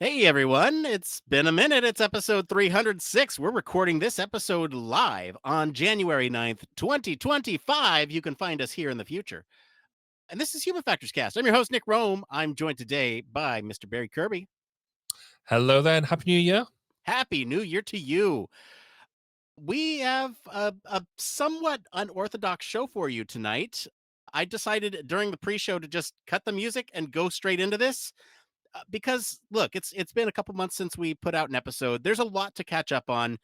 Hey everyone, it's been a minute. It's episode 306. We're recording this episode live on January 9th, 2025. You can find us here in the future. And this is Human Factors Cast. I'm your host, Nick Rome. I'm joined today by Mr. Barry Kirby. Hello there and Happy New Year. Happy New Year to you. We have a somewhat unorthodox show for you tonight. I decided during the pre-show to just cut the music and go straight into this. Because look, it's been a couple months since we put out an episode. There's a lot to catch up on.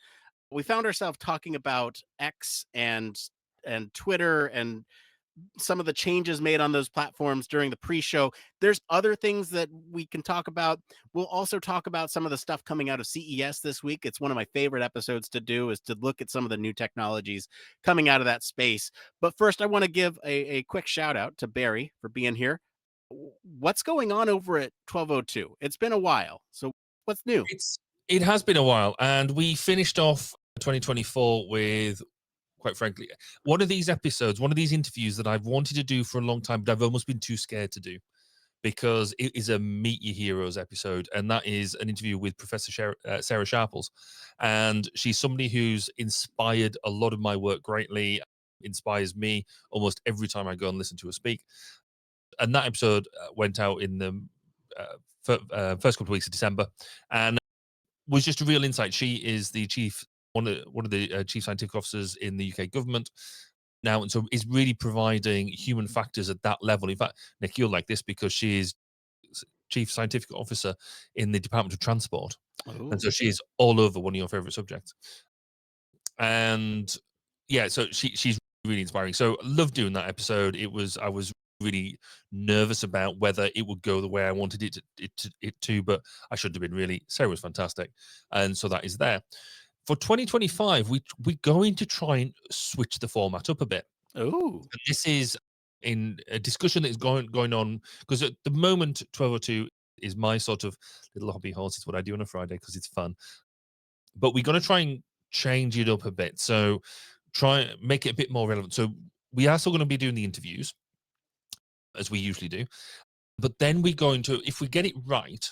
We found ourselves talking about X and Twitter and some of the changes made on those platforms during the pre-show. There's other things that we can talk about. We'll also talk about some of the stuff coming out of CES this week. It's one of my favorite episodes to do is to look at some of the new technologies coming out of that space. But first, I want to give a quick shout out to Barry for being here. What's going on over at 1202? It's been a while. So what's new? It has been a while, and we finished off 2024 with, quite frankly, one of these episodes, one of these interviews that I've wanted to do for a long time, but I've almost been too scared to do because it is a Meet Your Heroes episode, and that is an interview with Professor Sarah Sharples, and she's somebody who's inspired a lot of my work greatly, inspires me almost every time I go and listen to her speak. And that episode went out in the first couple of weeks of December, and was just a real insight. She is the one of the chief scientific officers in the UK government now, and so is really providing human factors at that level. In fact, Nick, you'll like this because she is chief scientific officer in the Department of Transport, and Oh, so she is all over one of your favorite subjects. And yeah, so she's really inspiring. So love doing that episode. I was really nervous about whether it would go the way I wanted it to, but I shouldn't have been really. Sarah was fantastic, and so that is there. For 2025, we're going to try and switch the format up a bit. oh, And this is in a discussion that is going on because at the moment 1202 is my sort of little hobby horse. It's what I do on a Friday because it's fun. But we're going to try and change it up a bit. So try and make it a bit more relevant. So we are still going to be doing the interviews as we usually do. But then we're going to, if we get it right,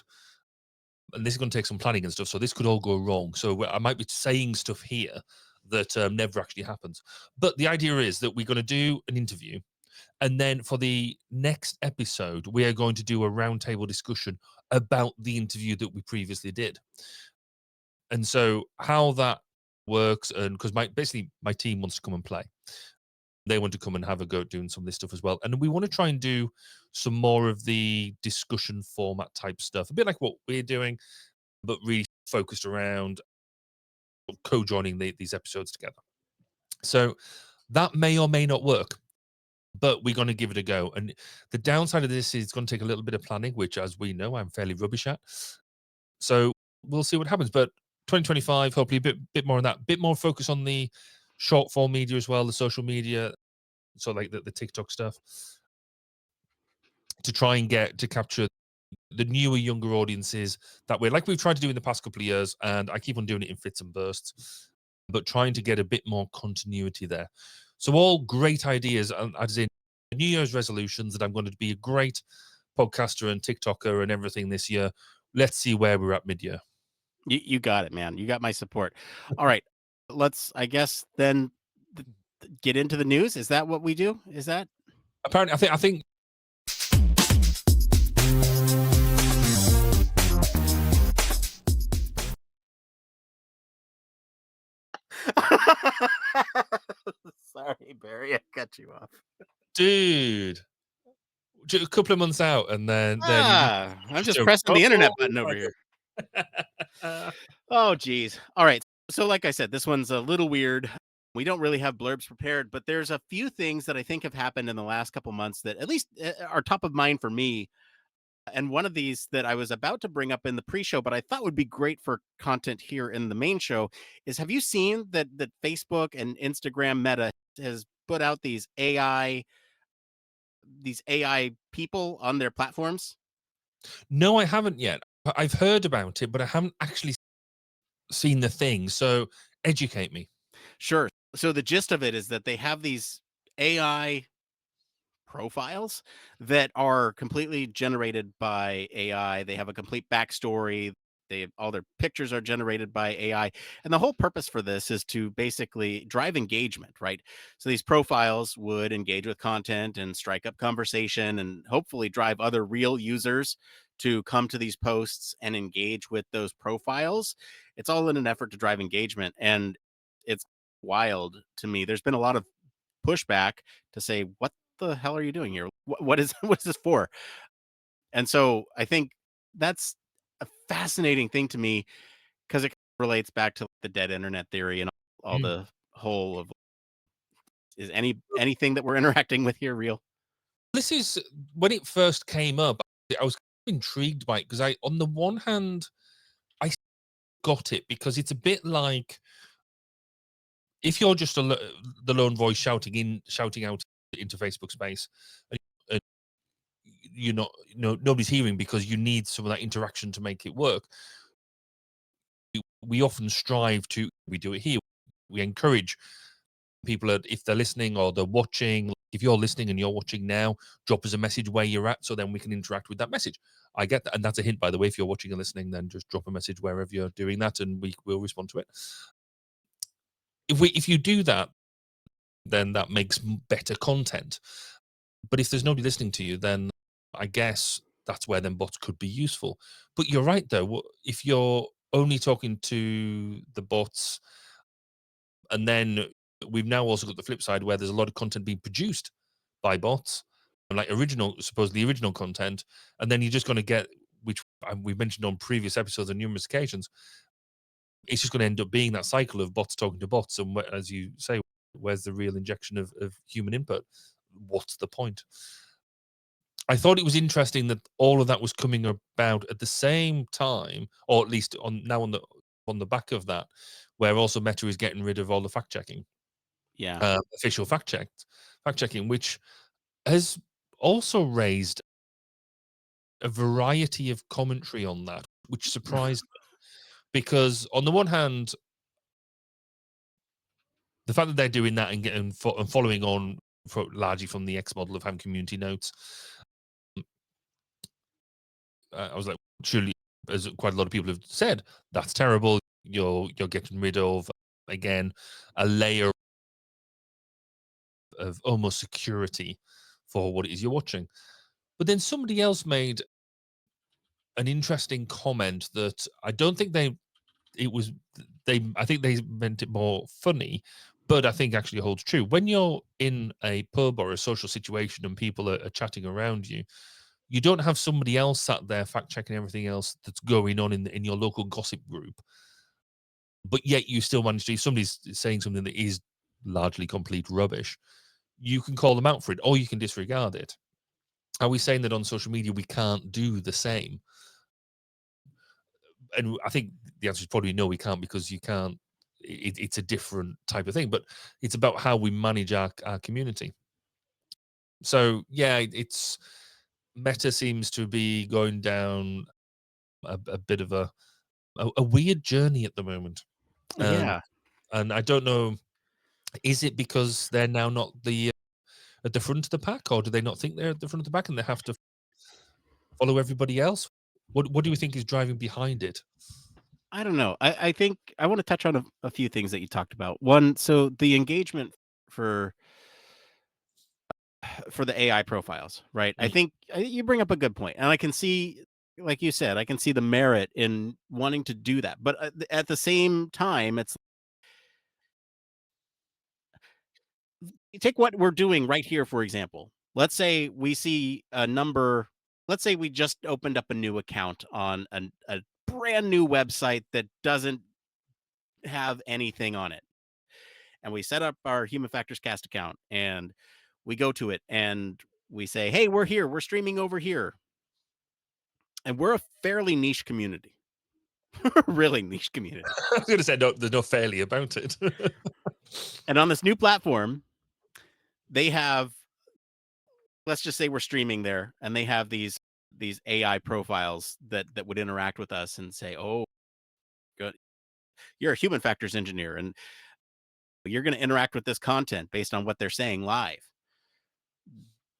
and this is going to take some planning and stuff, so this could all go wrong. So I might be saying stuff here that never actually happens. But the idea is that we're going to do an interview. And then for the next episode, we are going to do a roundtable discussion about the interview that we previously did. And so how that works, and because basically my team wants to come and play. They want to come and have a go at doing some of this stuff as well. And we want to try and do some more of the discussion format type stuff, a bit like what we're doing, but really focused around co-joining these episodes together. So that may or may not work, but we're going to give it a go. And the downside of this is it's going to take a little bit of planning, which, as we know, I'm fairly rubbish at. So we'll see what happens. But 2025, hopefully, a bit more on that, bit more focus on the short form media as well, the social media, so like the TikTok stuff, to try and get to capture the newer, younger audiences that way, like we've tried to do in the past couple of years. And I keep on doing it in fits and bursts, but trying to get a bit more continuity there. So all great ideas, as in New Year's resolutions that I'm going to be a great podcaster and TikToker and everything this year. Let's see where we're at mid-year. you got it, man. You got my support. All right, let's, I guess, then get into the news. Is that what we do? Is that? Apparently, I think Sorry, Barry, I cut you off. dude, a couple of months out, and then you I'm just just a pressing the internet oh button over my here. god. Oh, geez. All right. So, like I said, this one's a little weird. We don't really have blurbs prepared, but there's a few things that I think have happened in the last couple months that at least are top of mind for me. And one of these that I was about to bring up in the pre-show, but I thought would be great for content here in the main show is, have you seen that Facebook and Instagram Meta has put out these AI people on their platforms? No, I haven't yet. I've heard about it, but I haven't actually seen the thing. So educate me. Sure. So the gist of it is that they have these AI profiles that are completely generated by AI. They have a complete backstory. All their pictures are generated by AI. And the whole purpose for this is to basically drive engagement, right? So these profiles would engage with content and strike up conversation and hopefully drive other real users to come to these posts and engage with those profiles. It's all in an effort to drive engagement. And it's wild to me. There's been a lot of pushback to say, "What the hell are you doing here? What is what is this for?" And so I think that's a fascinating thing to me because it relates back to the dead internet theory and all Mm. the whole of is anything that we're interacting with here real? This is when it first came up, I was intrigued by it because on the one hand, I got it because it's a bit like if you're just the lone voice shouting out into Facebook space, and you're not, nobody's hearing because you need some of that interaction to make it work. We often strive to, we do it here. We encourage people if they're listening or they're watching. If you're listening and you're watching now, drop us a message where you're at so then we can interact with that message. I get that. And that's a hint, by the way. If you're watching and listening, then just drop a message wherever you're doing that and we will respond to it. If you do that, then that makes better content. But if there's nobody listening to you, then I guess that's where then bots could be useful. But you're right, though. If you're only talking to the bots, and then we've now also got the flip side where there's a lot of content being produced by bots, and like supposedly original content, and then you're just going to get, which we've mentioned on previous episodes on numerous occasions, it's just going to end up being that cycle of bots talking to bots. And as you say, where's the real injection of human input? What's the point? I thought it was interesting that all of that was coming about at the same time, or at least on the back of that, where also Meta is getting rid of all the fact checking, Yeah. official fact checking, which has also raised a variety of commentary on that, which surprised me. Because on the one hand, the fact that they're doing that and getting and following on largely from the X model of having community notes, I was like, surely, as quite a lot of people have said, that's terrible. You're getting rid of, again, a layer of almost security for what it is you're watching. But then somebody else made an interesting comment that I don't think it was I think they meant it more funny, but I think actually holds true. When you're in a pub or a social situation and people are chatting around you, you don't have somebody else sat there fact checking everything else that's going on in your local gossip group, but yet you still manage to, if somebody's saying something that is largely complete rubbish, you can call them out for it or you can disregard it. Are we saying that on social media we can't do the same? And I think the answer is probably no, we can't, because you can't. It's a different type of thing, but it's about how we manage our community. So yeah, it's Meta seems to be going down a bit of a weird journey at the moment, and Yeah. I don't know. Is it because they're now not at the front of the pack, or do they not think they're at the front of the pack and they have to follow everybody else? What do you think is driving behind it? I don't know. I think I want to touch on a few things that you talked about. One, so the engagement for for the AI profiles, right? I Mm. think you bring up a good point, and I can see, like you said, I can see the merit in wanting to do that. But at the same time, it's you take what we're doing right here, for example. Let's say we see a number. Let's say we just opened up a new account on a brand new website that doesn't have anything on it, and we set up our Human Factors Cast account, and we go to it, and we say, "Hey, we're here. We're streaming over here." And we're a fairly niche community. Really niche community. I was going to say no, there's no fairly about it. And on this new platform, they have, let's just say we're streaming there, and they have these AI profiles that would interact with us and say, "Oh, good. You're a human factors engineer and you're going to interact with this content based on what they're saying live."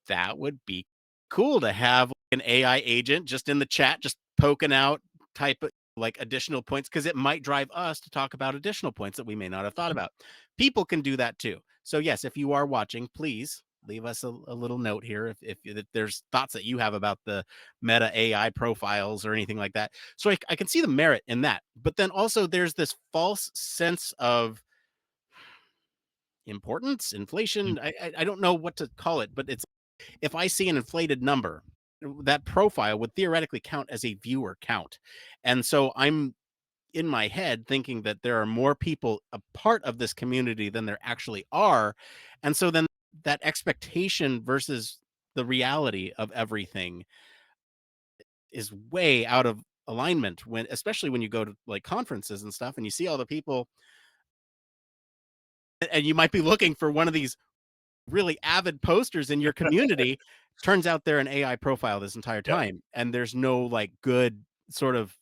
That would be cool to have an AI agent just in the chat, just poking out type of like additional points because it might drive us to talk about additional points that we may not have thought about. People can do that too. So yes, if you are watching, please leave us a little note here if there's thoughts that you have about the meta AI profiles or anything like that. So I can see the merit in that. But then also there's this false sense of importance, inflation. I don't know what to call it, but it's if I see an inflated number, that profile would theoretically count as a viewer count. And so I'm in my head thinking that there are more people a part of this community than there actually are. And so then that expectation versus the reality of everything is way out of alignment when especially when you go to like conferences and stuff and you see all the people and you might be looking for one of these really avid posters in your community. Turns out they're an AI profile this entire Yeah. time, and there's no like good sort of.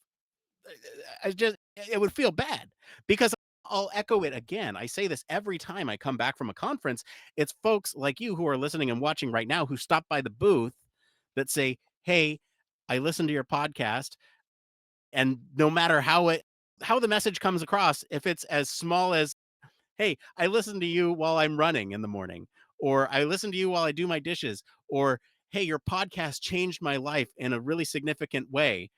I just it would feel bad because I'll echo it again. I say this every time I come back from a conference. It's folks like you who are listening and watching right now who stop by the booth that say, "Hey, I listened to your podcast," and no matter how the message comes across, if it's as small as hey, I listen to you while I'm running in the morning, or I listen to you while I do my dishes, or hey, your podcast changed my life in a really significant way.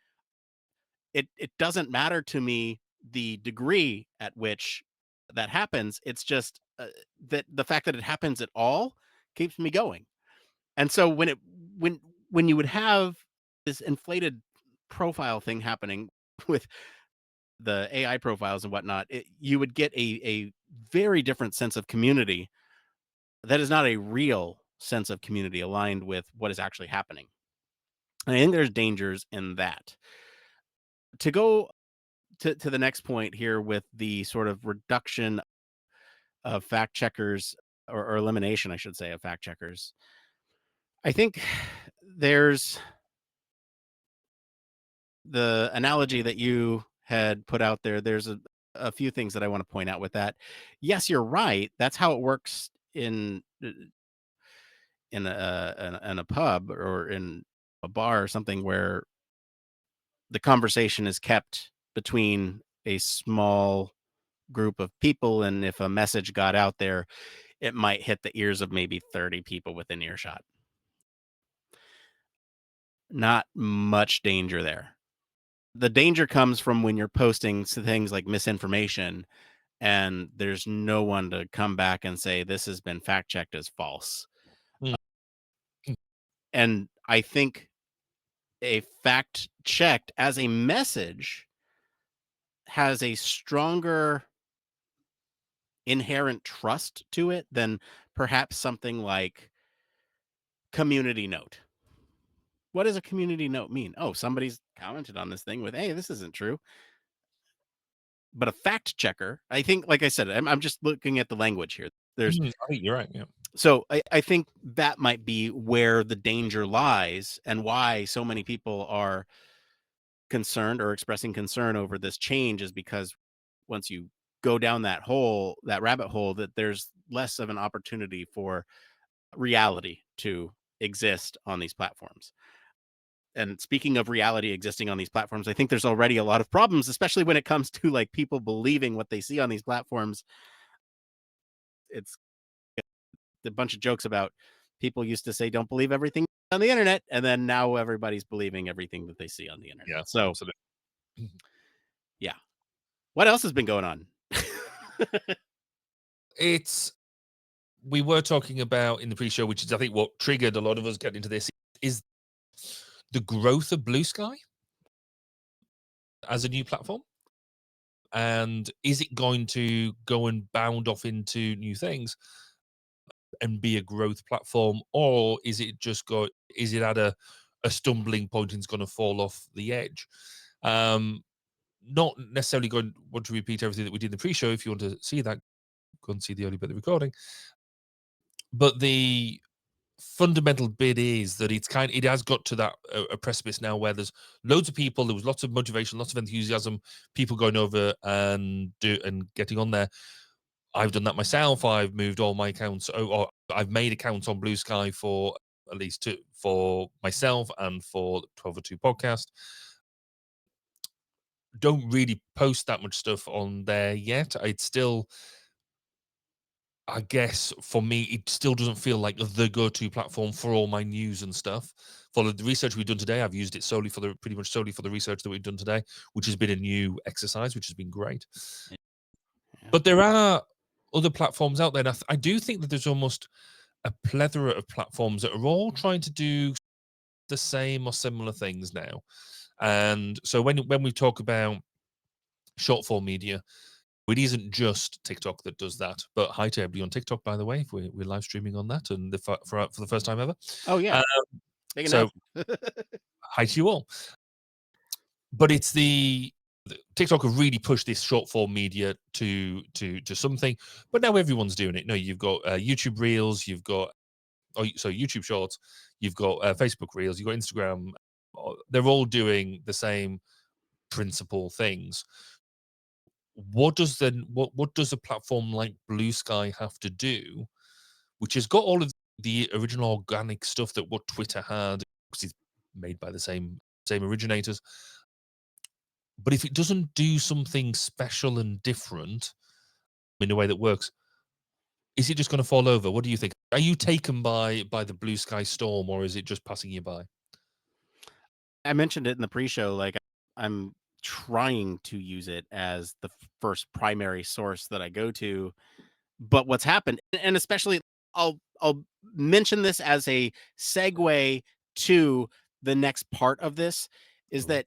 It doesn't matter to me the degree at which that happens. It's just that the fact that it happens at all keeps me going. And so when when you would have this inflated profile thing happening with the AI profiles and whatnot, you would get a very different sense of community that is not a real sense of community aligned with what is actually happening. And I think there's dangers in that. To go to the next point here with the sort of reduction of fact checkers or elimination, I should say, of fact checkers. I think there's the analogy that you had put out there. There's a few things that I want to point out with that. Yes, you're right. That's how it works in a pub or in a bar or something where the conversation is kept between a small group of people, and if a message got out there, it might hit the ears of maybe 30 people within earshot. Not much danger there. The danger comes from when you're posting things like misinformation and there's no one to come back and say this has been fact checked as false. Mm, mm, And I think a fact checked as a message has a stronger inherent trust to it than perhaps something like community note. What does a community note mean? Oh, somebody's commented on this thing with, hey, this isn't true. But a fact checker, I think, like I said, I'm just looking at the language here. There's I think you're right. Yeah. so I think that might be where the danger lies and why so many people are concerned or expressing concern over this change is because once you go down that hole, that rabbit hole, that there's less of an opportunity for reality to exist on these platforms. And speaking of reality existing on these platforms, I think there's already a lot of problems, especially when it comes to like people believing what they see on these platforms. It's a bunch of jokes about people used to say, don't believe everything on the internet. And then now everybody's believing everything that they see on the internet. Yeah. So, Absolutely. Mhm. yeah. What else has been going on? It's we were talking about in the pre-show, which is I think what triggered a lot of us getting into this, is the growth of Blue Sky as a new platform. And is it going to go and bound off into new things and be a growth platform, or is it just is it at a stumbling point and it's going to fall off the edge? Not necessarily going want to repeat everything that we did in the pre-show. If you want to see that, go and see the early bit of the recording. But the fundamental bit is that it has got to that a precipice now where there's loads of people. There was lots of motivation, lots of enthusiasm, people going over and getting on there. I've done that myself. I've moved all my accounts, or I've made accounts on Blue Sky for at least for myself and for the 1202 podcast, don't really post that much stuff on there yet. It's still, I guess for me, it still doesn't feel like the go-to platform for all my news and stuff. For the research we've done today, I've used it solely for the pretty much solely for the research that we've done today, which has been a new exercise, which has been great. Yeah. But there are other platforms out there. And I do think that there's almost a plethora of platforms that are all trying to do the same or similar things now. And so when we talk about short form media, it isn't just TikTok that does that. But hi to everybody on TikTok, by the way, if we're live streaming on that, and for the first time ever. Oh yeah, Um, big so announcement. hi to you all. But it's the TikTok have really pushed this short form media to something, but now everyone's doing it. No, you've got YouTube Reels, you've got YouTube Shorts, you've got Facebook Reels, you've got Instagram. They're all doing the same principal things. What does a platform like Blue Sky have to do, which has got all of the original organic stuff that what Twitter had, because it's made by the same originators. But if it doesn't do something special and different in a way that works, is it just going to fall over? What do you think? Are you taken by the Blue Sky storm, or is it just passing you by? I mentioned it in the pre-show. Like, I'm trying to use it as the first primary source that I go to. But what's happened, and especially, I'll mention this as a segue to the next part of this, is Mhm. that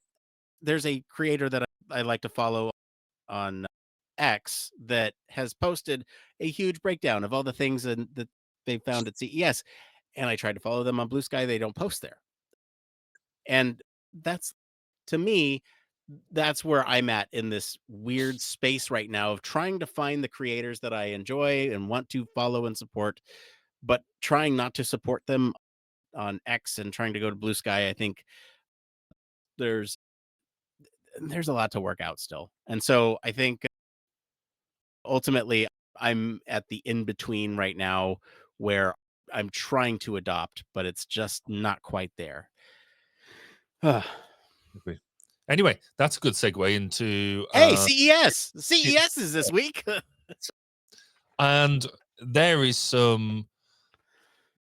there's a creator that I like to follow on X that has posted a huge breakdown of all the things that they found at CES. And I tried to follow them on Blue Sky. They don't post there. And that's, to me, that's where I'm at in this weird space right now of trying to find the creators that I enjoy and want to follow and support, but trying not to support them on X and trying to go to Blue Sky. I think there's there's a lot to work out still. And so I think ultimately I'm at the in between right now where I'm trying to adopt, but it's just not quite there. Okay. Anyway, that's a good segue into Hey, CES. yeah, CES is this week. and there is some.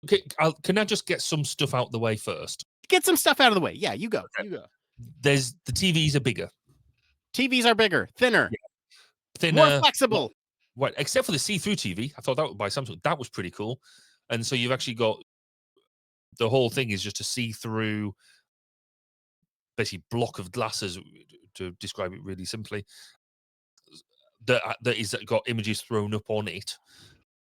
Okay, can I just get some stuff out the way first? Get some stuff out of the way. Yeah, you go. Okay. You go. There's the TVs are bigger, TVs are bigger, thinner, yeah, more thinner, flexible. what? Except for the see-through TV. I thought that was by Samsung. That was pretty cool. And so you've actually got the whole thing is just a see-through, basically block of glasses, to describe it really simply. That is got images thrown up on it,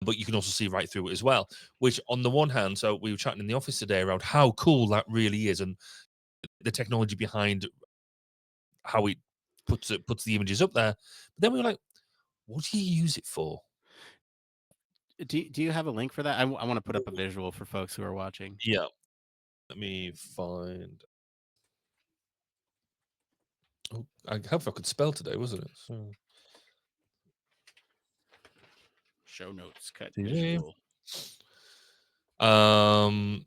but you can also see right through it as well. Which, on the one hand, so we were chatting in the office today around how cool that really is, and the technology behind how it puts the images up there. But then we were like, what do you use it for? Do you have a link for that? I want to put up a visual for folks who are watching. Yeah, let me find. Oh, I hope I could spell today, wasn't it? So, Show notes, cut TV. visual. Um,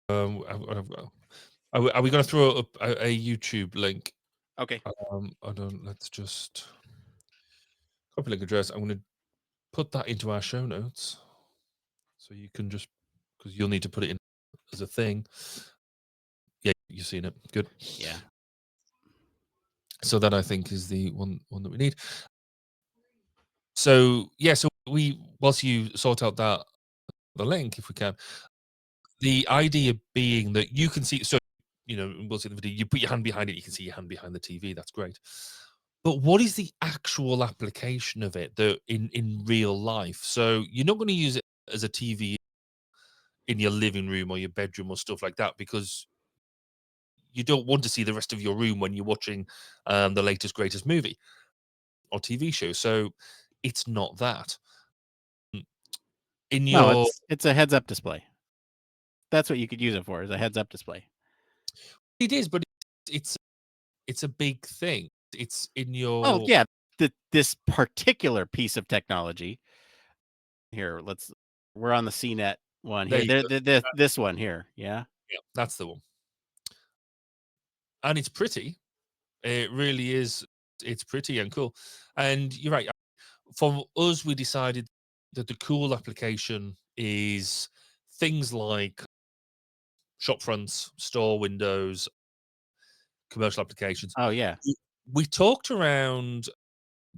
are we going to throw up a YouTube link? Okay. I don't. Let's just copy link address. I'm going to put that into our show notes, so you can just, because you'll need to put it in as a thing. Yeah, you've seen it. Good. Yeah. So that, I think, is the one that we need. So yeah, so whilst you sort out the link, if we can, the idea being that you can see. So we'll see the video. You put your hand behind it, you can see your hand behind the TV. That's great. But what is the actual application of it in real life? So you're not going to use it as a TV in your living room or your bedroom or stuff like that, because you don't want to see the rest of your room when you're watching the latest greatest movie or TV show. So it's not that. In No, your it's a heads up display. That's what you could use it for, is a heads up display. It is, but it's it's a big thing. It's in Well, your yeah, this particular piece of technology. Here, we're on the CNET one There here. you go. This one here. Yeah. Yeah, that's the one. And it's pretty. It really is. It's pretty and cool. And you're right. For us, we decided that the cool application is things like shop fronts, store windows, commercial applications. Oh yeah. We we talked around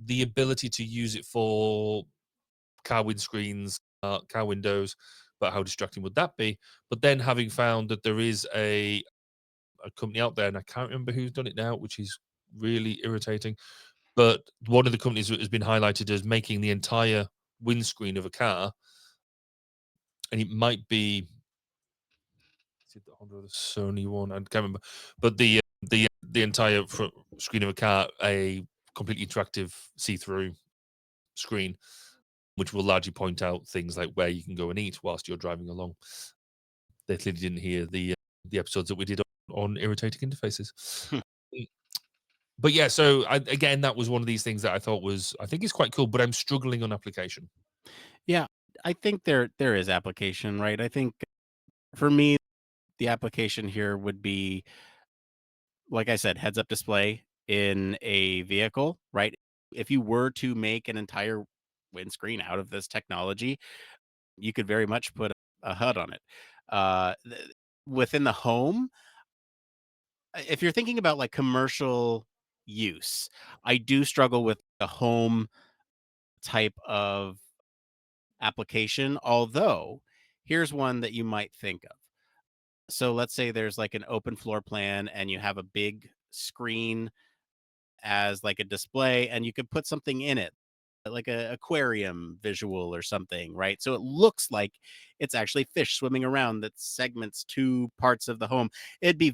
the ability to use it for car windscreens, car windows, but how distracting would that be? But then having found that there is a company out there, and I can't remember who's done it now, which is really irritating. But one of the companies that has been highlighted as making the entire windscreen of a car, and it might be is it the Honda or the Sony one? I can't remember. But the entire front screen of a car, a completely interactive see-through screen, which will largely point out things like where you can go and eat whilst you're driving along. They clearly didn't hear the episodes that we did on irritating interfaces. Mm, but yeah, so again, that was one of these things that I think is quite cool, but I'm struggling on application. Yeah. I think there is application, right? I think for me, the application here would be, like I said, heads up display in a vehicle, right? If you were to make an entire windscreen out of this technology, you could very much put a HUD on it. Within the home, if you're thinking about like commercial use, I do struggle with the home type of application. Although, here's one that you might think of. So let's say there's like an open floor plan and you have a big screen as like a display and you could put something in it like a aquarium visual or something, right? So it looks like it's actually fish swimming around that segments two parts of the home. It'd be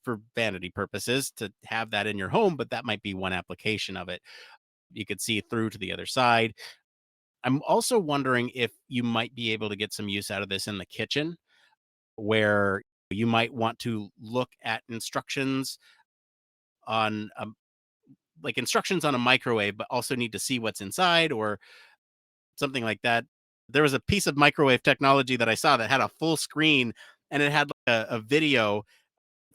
for vanity purposes to have that in your home, but that might be one application of it. You could see through to the other side. I'm also wondering if you might be able to get some use out of this in the kitchen where you might want to look at instructions on like instructions on a microwave, but also need to see what's inside or something like that. There was a piece of microwave technology that I saw that had a full screen and it had like a video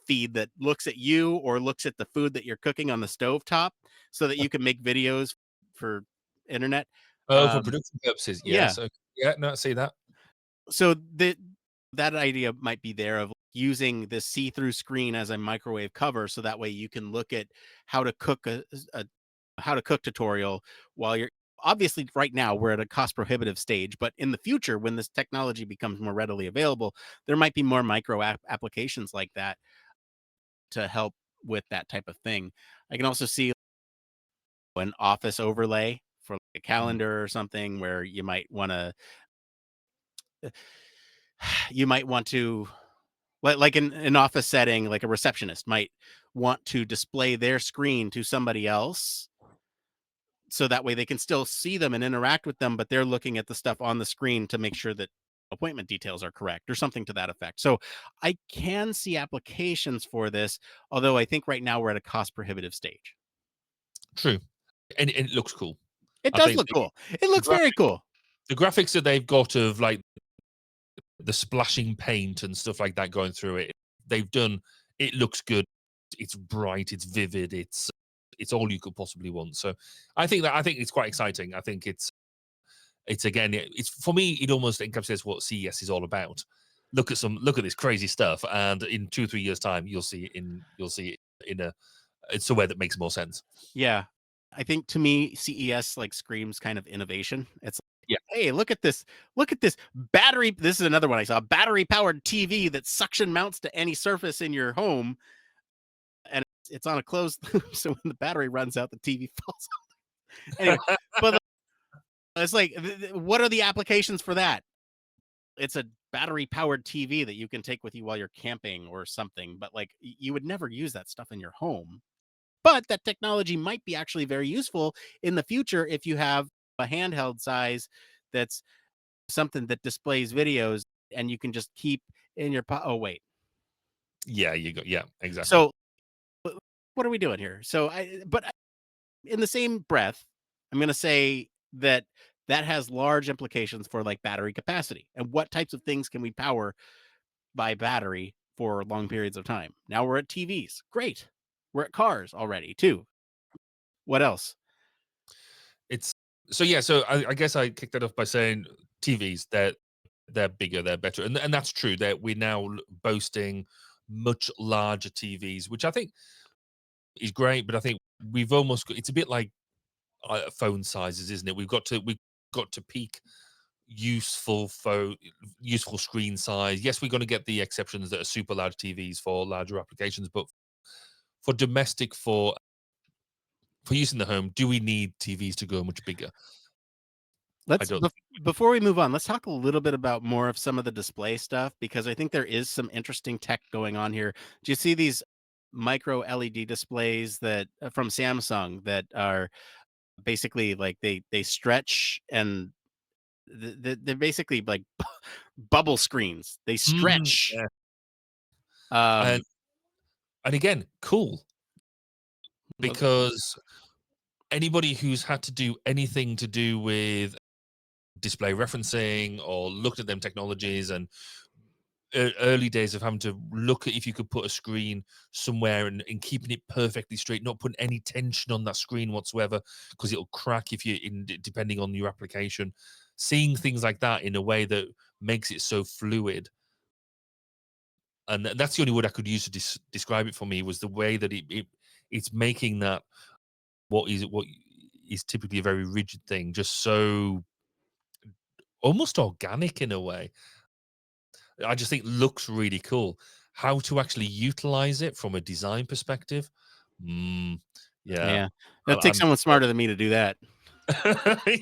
feed that looks at you or looks at the food that you're cooking on the stove top so that you can make videos for internet. Oh, for Um, production purposes, yeah. yes. Okay. Yeah, no, I see that. So that idea might be there of using this see-through screen as a microwave cover so that way you can look at how to cook a how to cook tutorial while you're obviously right now we're at a cost prohibitive stage, but in the future when this technology becomes more readily available, there might be more applications like that to help with that type of thing. I can also see an office overlay for like a Mm. calendar or something where you might want to like in an office setting, like a receptionist might want to display their screen to somebody else so that way they can still see them and interact with them, but they're looking at the stuff on the screen to make sure that appointment details are correct or something to that effect. So I can see applications for this, although I think right now we're at a cost prohibitive stage. True, and it looks cool. It I does think look cool. It the looks very graphic cool. the graphics that they've got of, like, the splashing paint and stuff like that going through it, they've done it looks good. It's bright, it's vivid, it's all you could possibly want. So, I think it's quite exciting. I think it's again, it's for me, it almost encapsulates what CES is all about. Look at this crazy stuff, and in 2 or 3 years' time, you'll see it in a it's a way that makes more sense. Yeah. I think to me, CES like screams kind of innovation. It's Yeah. like, hey, look at this. Look at this battery. This is another one I saw. Battery powered TV that suction mounts to any surface in your home. And it's on a closed loop. So when the battery runs out, the TV falls off. Anyway, but it's like, what are the applications for that? It's a battery powered TV that you can take with you while you're camping or something. But like, you would never use that stuff in your home. But that technology might be actually very useful in the future if you have a handheld size that's something that displays videos and you can just keep in your oh wait. Yeah, yeah, exactly. So what are we doing here? So in the same breath, I'm going to say that that has large implications for like battery capacity and what types of things can we power by battery for long periods of time. Now we're at TVs. Great. We're at cars already too. What else? It's so yeah. So I guess I kicked that off by saying TVs. They're bigger, they're better, and that's true. That we're now boasting much larger TVs, which I think is great. But I think we've almost got, it's a bit like phone sizes, isn't it? We've got to peak useful phone useful screen size. Yes, we're going to get the exceptions that are super large TVs for larger applications, but for domestic, for use in the home, do we need TVs to go much bigger? I Let's don't. before we move on, let's talk a little bit about more of some of the display stuff because I think there is some interesting tech going on here. Do you see these micro LED displays that from Samsung that are basically like they stretch and they're basically like bubble screens. They stretch. Yeah. And Um, and again, cool, well, because anybody who's had to do anything to do with display referencing or looked at them technologies and early days of having to look at if you could put a screen somewhere and keeping it perfectly straight, not putting any tension on that screen whatsoever, because it'll crack if you in depending on your application. Seeing things like that in a way that makes it so fluid, and that's the only word I could use to describe it for me, was the way that it's making that what is typically a very rigid thing just so almost organic in a way. I just think looks really cool. How to actually utilize it from a design perspective? Mm, yeah, yeah, it'll take I'm someone smarter than me to do that.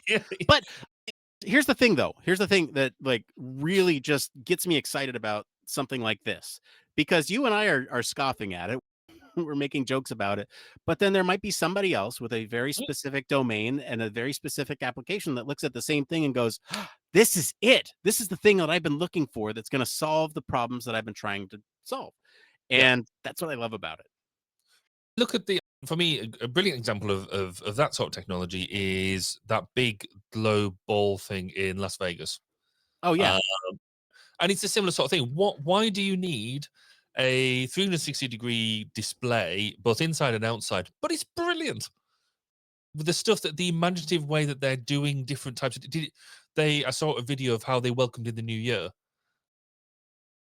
yeah, But here's the thing though. Here's the thing that like really just gets me excited about something like this because you and I are scoffing at it. We're making jokes about it, but then there might be somebody else with a very specific domain and a very specific application that looks at the same thing and goes, "This is it. This is the thing that I've been looking for that's going to solve the problems that I've been trying to solve." yeah. And that's what I love about it. Look at the for me a brilliant example of that sort of technology is that big glow ball thing in Las Vegas. Oh yeah. Uh, and it's a similar sort of thing. Why do you need a 360-degree display both inside and outside? But it's brilliant. With the stuff that the imaginative way that they're doing different types of I saw a video of how they welcomed in the new year,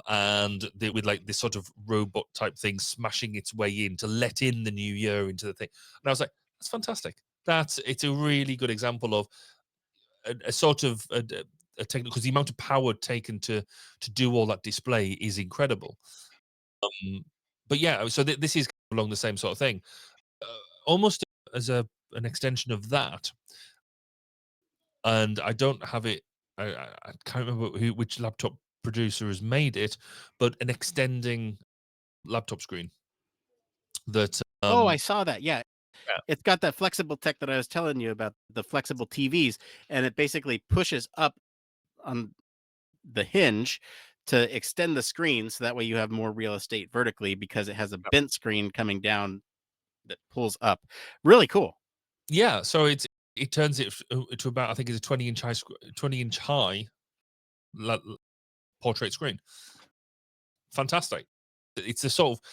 and they with like this sort of robot type thing smashing its way in to let in the new year into the thing. And I was like, that's fantastic. It's a really good example of a sort of a technical, because the amount of power taken to do all that display is incredible. Um, but yeah, so this is along the same sort of thing, uh, almost as an extension of that. And I don't have it. I can't remember which laptop producer has made it, but an extending laptop screen that Oh, I saw that. Yeah. yeah, It's got that flexible tech that I was telling you about, the flexible TVs, and it basically pushes up on the hinge to extend the screen so that way you have more real estate vertically because it has a bent screen coming down that pulls up. Really cool. yeah. So it turns it to about, I think it's a 20-inch high la- portrait screen. Fantastic. It's the sort of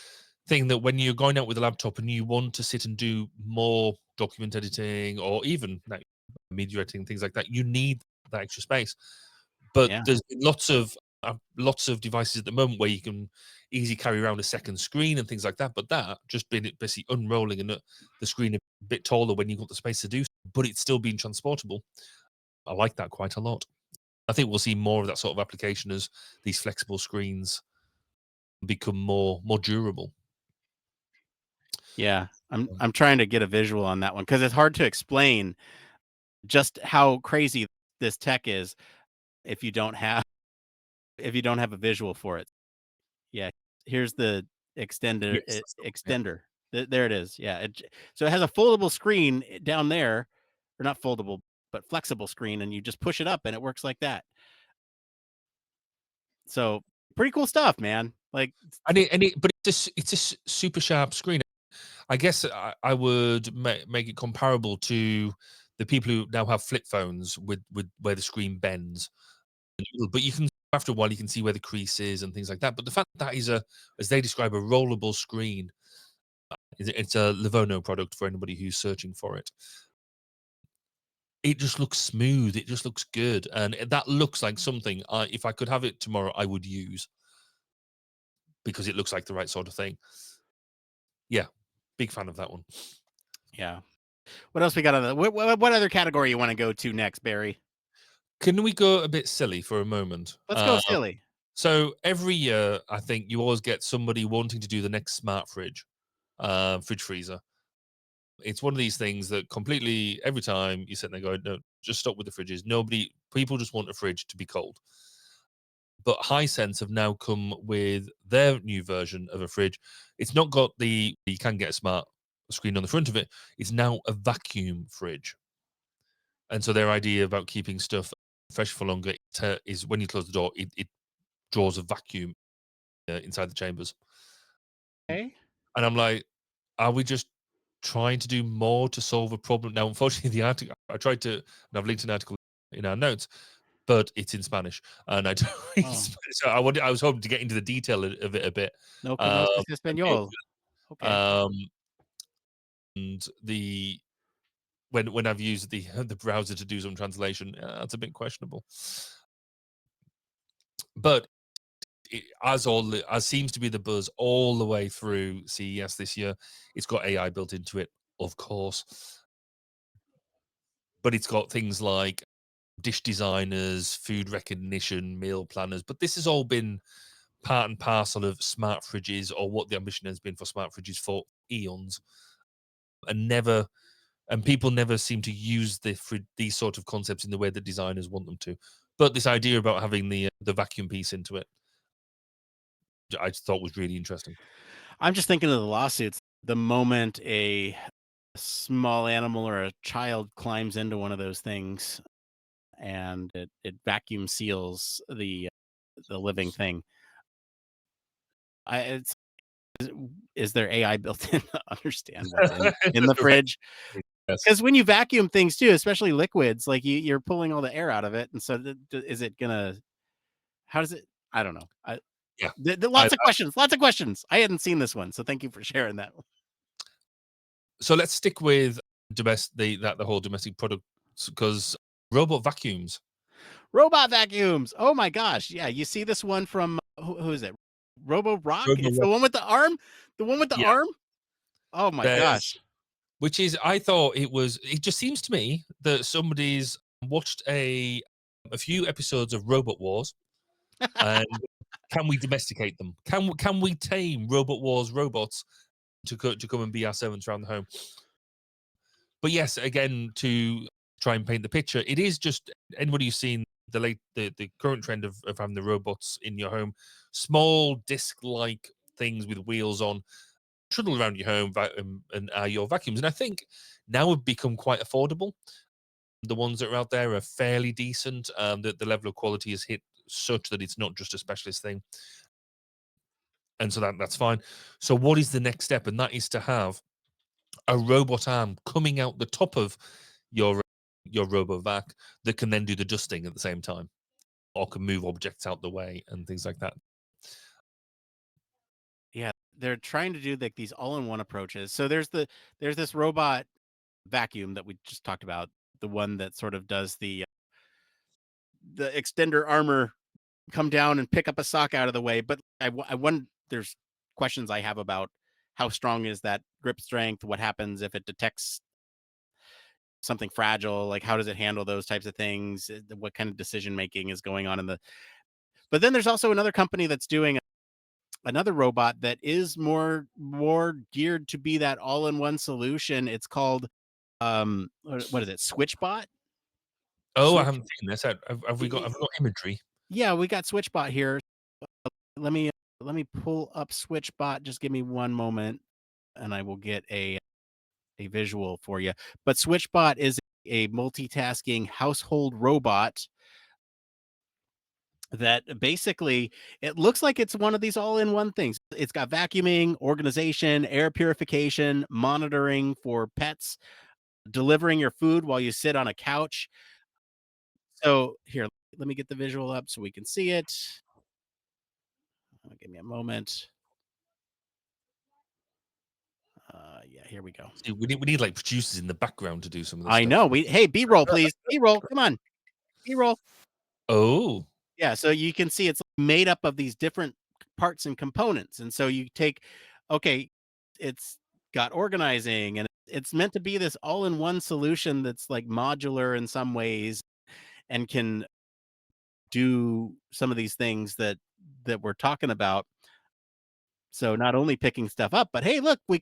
thing that when you're going out with a laptop and you want to sit and do more document editing or even like media editing, things like that, you need that extra space. But Yeah. there's been lots of devices at the moment where you can easily carry around a second screen and things like that. But that just been basically unrolling and the screen a bit taller when you've got the space to do, so, but it's still being transportable. I like that quite a lot. I think we'll see more of that sort of application as these flexible screens become more durable. Yeah. I'm trying to get a visual on that one because it's hard to explain just how crazy this tech is if you don't have a visual for it. Yeah. Here's the Yes, that's the one. Yeah. extender. There it is. Yeah. So it has a foldable screen down there, or not foldable, but flexible screen, and you just push it up and it works like that. So pretty cool stuff, man. Like, But it's a super sharp screen. I guess I would make it comparable to the people who now have flip phones with where the screen bends, but you can after a while you can see where the crease is and things like that. But the fact that is a, as they describe, a rollable screen, it's a Livono product for anybody who's searching for it. It just looks smooth. It just looks good, and that looks like something if I could have it tomorrow, I would use because it looks like the right sort of thing. Yeah, big fan of that one. Yeah. What else we got on the what other category you want to go to next, Barry? Can we go a bit silly for a moment? Let's go silly. So every year, I think you always get somebody wanting to do the next smart fridge, fridge freezer. It's one of these things that completely every time you sit there going, no, just stop with the fridges. Nobody, people just want a fridge to be cold. But Hisense have now come with their new version of a fridge. It's not got the, you can get a smart screen on the front of it. It's now a vacuum fridge. And so their idea about keeping stuff fresh for longer is when you close the door, it draws a vacuum inside the chambers. Okay. And I'm like, are we just trying to do more to solve a problem? Now, unfortunately, the article I tried to, and I've linked an article in our notes, but it's in Spanish, and I don't read Oh, Spanish. So I was hoping to get into the detail of it a bit. no Um, conoces and be able español. Okay. to, and the when I've used the the browser to do some translation, that's a bit questionable. But as seems to be the buzz all the way through CES this year, it's got AI built into it, of course, but it's got things like dish designers, food recognition, meal planners. But this has all been part and parcel of smart fridges, or what the ambition has been for smart fridges for eons, and never, and people never seem to use these sort of concepts in the way that designers want them to. But this idea about having the vacuum piece into it, I just thought was really interesting. I'm just thinking of the lawsuits. The moment a small animal or a child climbs into one of those things and it vacuum seals the living thing. I it's is there AI built in to understand what's in the fridge? Yes. Because when you vacuum things too, especially liquids, like you're pulling all the air out of it, and so is it gonna? How does it? I don't know. Yeah. I, Lots of questions. Lots of questions. I hadn't seen this one, so thank you for sharing that. so let's stick with the whole domestic product, because robot vacuums. Robot vacuums. Oh my gosh. Yeah, you see this one from who is it? Robo Rock? It's the Robot, one with the arm? The one with the yeah. arm? Oh my There's gosh. which is I thought it was. It just seems to me that somebody's watched a few episodes of Robot Wars, and can we domesticate them? Can we tame Robot Wars robots to come and be our servants around the home? But yes, again, to try and paint the picture, it is just anybody who's seen the current trend of having the robots in your home, small disc-like things with wheels on, trundle around your home and are your vacuums. And I think now have become quite affordable. The ones that are out there are fairly decent. The level of quality is hit such that it's not just a specialist thing, and so that's fine. So what is the next step? And that is to have a robot arm coming out the top of your your RoboVac that can then do the dusting at the same time, or can move objects out the way and things like that. Yeah, they're trying to do like these all-in-one approaches. So there's this robot vacuum that we just talked about, the one that sort of does the extender armor come down and pick up a sock out of the way. But I wonder, there's questions I have about how strong is that grip strength? What happens if it detects something fragile? Like, how does it handle those types of things? What kind of decision making is going on in the? But then there's also another company that's doing another robot that is more geared to be that all-in-one solution. It's called what is it? SwitchBot. Oh, I Switch. haven't seen this. Have we got imagery? Yeah, we got SwitchBot here. Let me let me pull up SwitchBot. Just give me one moment, and I will get a visual for you. But SwitchBot is a multitasking household robot that basically it looks like it's one of these all-in-one things. It's got vacuuming, organization, air purification, monitoring for pets. delivering your food while you sit on a couch. So here, let me get the visual up so we can see it. Give me a moment. Yeah, here we go. See, we need like producers in the background to do some of this I know. stuff. Hey, B-roll, please. B-roll. Come on. B-roll. Oh, Yeah, so you can see it's made up of these different parts and components. And so you take, okay, it's got organizing and it's meant to be this all-in-one solution that's like modular in some ways and can do some of these things that we're talking about. So not only picking stuff up, but hey, look, we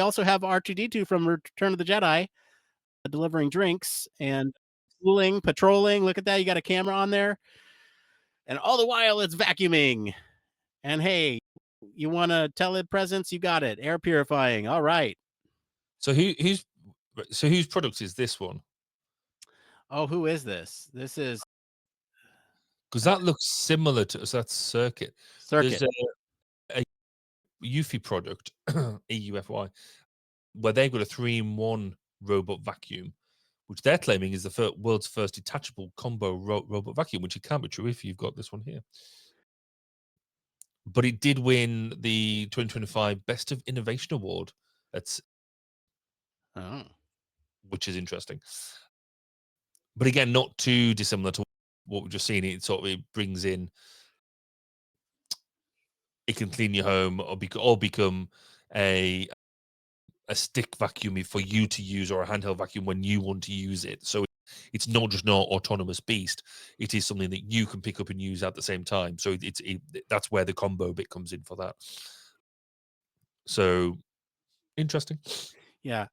also have R2D2 from Return of the Jedi delivering drinks and cooling, patrolling. Look at that. You got a camera on there. And all the while it's vacuuming. And hey, you want a telepresence? You got it. Air purifying. All right. so whose product is this one? Oh, who is this? This is Because that looks similar to so that's Circuit. There's Circuit. a Eufy product, EUFY, where they've got a 3-in-1 robot vacuum, which they're claiming is the world's first detachable combo robot vacuum, which it can't be true if you've got this one here. But it did win the 2025 Best of Innovation Award. That's Oh. which is interesting. But again, not too dissimilar to what we've just seen. It sort of it brings in it can clean your home or become a a stick vacuum for you to use or a handheld vacuum when you want to use it. So it's not just an autonomous beast. It is something that you can pick up and use at the same time. So that's where the combo bit comes in for that. So interesting. Yeah.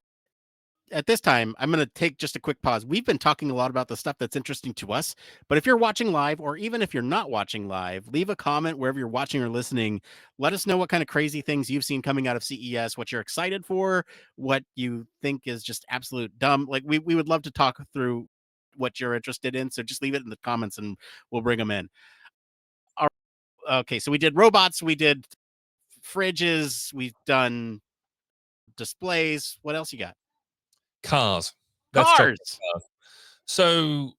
At this time, I'm going to take just a quick pause. We've been talking a lot about the stuff that's interesting to us, but if you're watching live, or even if you're not watching live, leave a comment wherever you're watching or listening. Let us know what kind of crazy things you've seen coming out of CES, what you're excited for, what you think is just absolute dumb. Like we would love to talk through what you're interested in. So just leave it in the comments and we'll bring them in. All right. Okay, so we did robots, we did fridges, we've done displays. What else you got? Cars. Let's talk Cars. about cars. So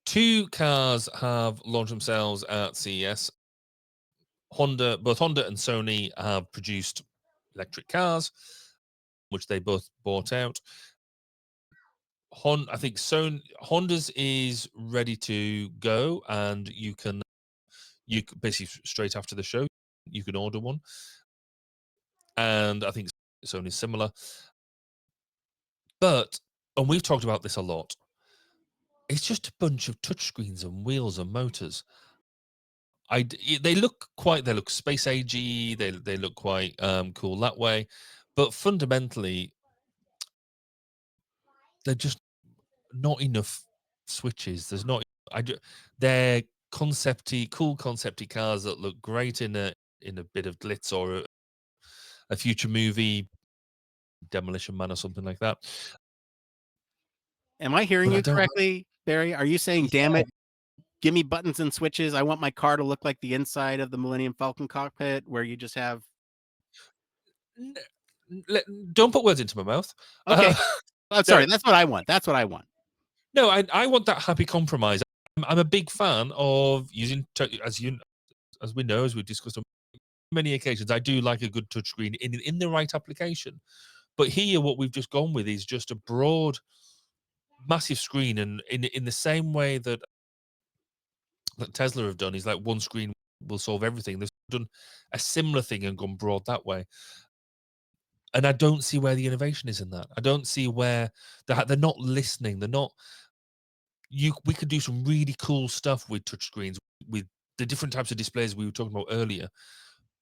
two cars have launched themselves at CES. Both Honda and Sony have produced electric cars, which they both bought out. I think Honda's is ready to go, and basically straight after the show, you can order one. And I think Sony's similar, and we've talked about this a lot. It's just a bunch of touchscreens and wheels and motors. They look space agey. They look quite cool that way, but fundamentally, they're just not enough switches. There's not. They're cool concepty cars that look great in a bit of glitz or a future movie, Demolition Man or something like that. Am I hearing But I you don't. correctly, Barry? Are you saying, damn Yeah. it, give me buttons and switches? I want my car to look like the inside of the Millennium Falcon cockpit where you just have. N- don't put words into my mouth. Uh, Okay. Oh, no, sorry. That's what I want. That's what I want. no, I want that happy compromise. I'm a big fan of using, as we know, as we've discussed on many occasions. I do like a good touchscreen in the right application. But here, what we've just gone with is just a broad, massive screen, and in the same way that Tesla have done, is like one screen will solve everything. They've done a similar thing and gone broad that way. And I don't see where the innovation is in that. I don't see where they're not listening. They're not. We could do some really cool stuff with touchscreens, with the different types of displays we were talking about earlier.